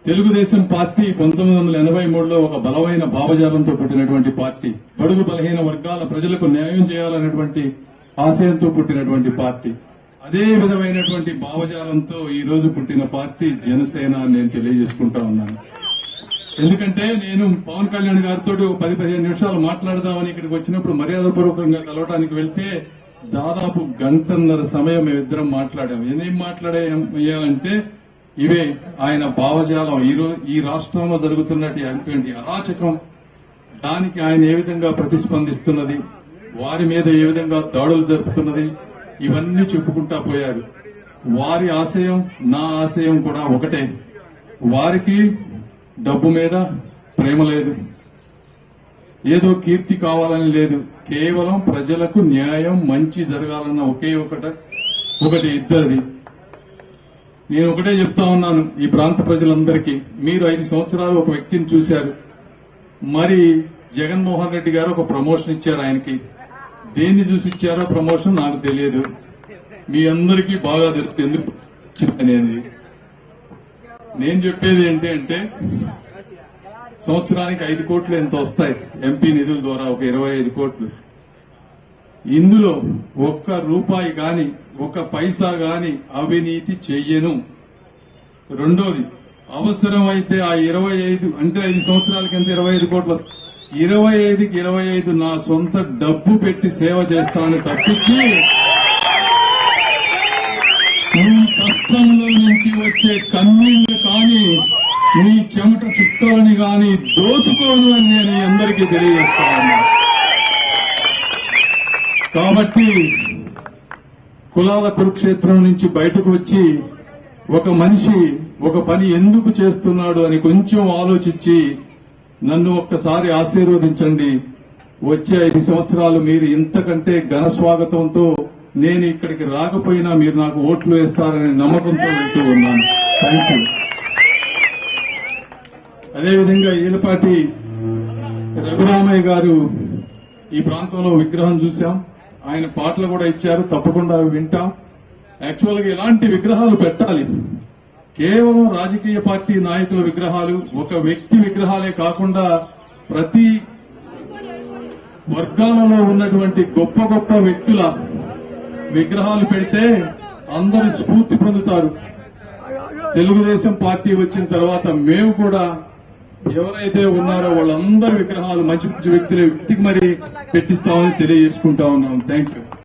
Telugu Desam party 1983లో ఒక బలమైన భావజాలంతో పుట్టినటువంటి పార్టీ. బడుగు బలహీన వర్గాల ప్రజలకు న్యాయం చేయాలనేటువంటి ఆశయంతో పుట్టినటువంటి పార్టీ. అదే విధమైనటువంటి భావజాలంతో ఈ రోజు పుట్టిన పార్టీ జనసేన అని నేను తెలియజేసుకుంటా ఉన్నాను. ఎందుకంటే నేను పవన్ కళ్యాణ్ గారితో ఒక 10-15 నిమిషాలు మాట్లాడదామని ఇక్కడికి వచ్చినప్పుడు మర్యాదపూర్వకంగా కలవటానికి వెళ్తే దాదాపు గంటన్నర సమయం మేమిద్దరం మాట్లాడాం. ఏం మాట్లాడామంటే ఇవే ఆయన భావజాలం, ఈ రాష్ట్రంలో జరుగుతున్నటువంటి అరాచకం, దానికి ఆయన ఏ విధంగా ప్రతిస్పందిస్తున్నది, వారి మీద ఏ విధంగా దాడులు జరుపుతున్నది, ఇవన్నీ చెప్పుకుంటా పోయారు. వారి ఆశయం నా ఆశయం కూడా ఒకటే. వారికి డబ్బు మీద ప్రేమ లేదు, ఏదో కీర్తి కావాలని లేదు, కేవలం ప్రజలకు న్యాయం మంచి జరగాలన్న ఒకటి ఇద్దరిది. నేను ఒకటే చెప్తా ఉన్నాను ఈ ప్రాంత ప్రజలందరికీ, మీరు 5 సంవత్సరాలు ఒక వ్యక్తిని చూశారు. మరి జగన్మోహన్ రెడ్డి గారు ఒక ప్రమోషన్ ఇచ్చారు ఆయనకి. దేన్ని చూసి ఇచ్చారో ప్రమోషన్ నాకు తెలియదు, మీ అందరికీ బాగా తెలుసు ఎందుకు అనేది. నేను చెప్పేది ఏంటి అంటే సంవత్సరానికి 5 కోట్లు ఎంత వస్తాయి ఎంపీ నిధుల ద్వారా, ఒక 25 కోట్లు. ఇందులో ఒక్క రూపాయి గాని ఒక పైసా గాని అవినీతి చెయ్యను. రెండోది, అవసరమైతే ఆ 25 అంటే 5 సంవత్సరాలకి ఎంత 25 కోట్లు 25కి 25 నా సొంత డబ్బు పెట్టి సేవ చేస్తాను తప్పించి మీ కష్టంలో నుంచి వచ్చే కన్నీళ్లు కానీ మీ చెమట చుట్టాలని కానీ దోచుకోను అని నేను అందరికీ తెలియజేస్తా ఉన్నా. కాబట్టి కులాల కురుక్షేత్రం నుంచి బయటకు వచ్చి ఒక మనిషి ఒక పని ఎందుకు చేస్తున్నాడు అని కొంచెం ఆలోచించి నన్ను ఒక్కసారి ఆశీర్వదించండి. వచ్చే 5 సంవత్సరాలు మీరు ఇంతకంటే ఘన స్వాగతంతో, నేను ఇక్కడికి రాకపోయినా మీరు నాకు ఓట్లు వేస్తారనే నమ్మకంతో వెళ్తూ ఉన్నాను. Thank you. అదేవిధంగా ఈలపాటి రఘురామయ్య గారు ఈ ప్రాంతంలో విగ్రహం చూశాం, ఆయన పాటలు కూడా ఇచ్చారు, తప్పకుండా వింటాం. యాక్చువల్ గా ఇలాంటి విగ్రహాలు పెట్టాలి. కేవలం రాజకీయ పార్టీ నాయకుల విగ్రహాలు, ఒక వ్యక్తి విగ్రహాలే కాకుండా ప్రతి వర్గాలలో ఉన్నటువంటి గొప్ప గొప్ప వ్యక్తుల విగ్రహాలు పెడితే అందరూ స్ఫూర్తి పొందుతారు. తెలుగుదేశం పార్టీ వచ్చిన తర్వాత మేము కూడా ఎవరైతే ఉన్నారో వాళ్ళందరి విగ్రహాలు మంచి మంచి వ్యక్తికి మరి పెట్టిస్తామని తెలియజేసుకుంటా ఉన్నాం. Thank you.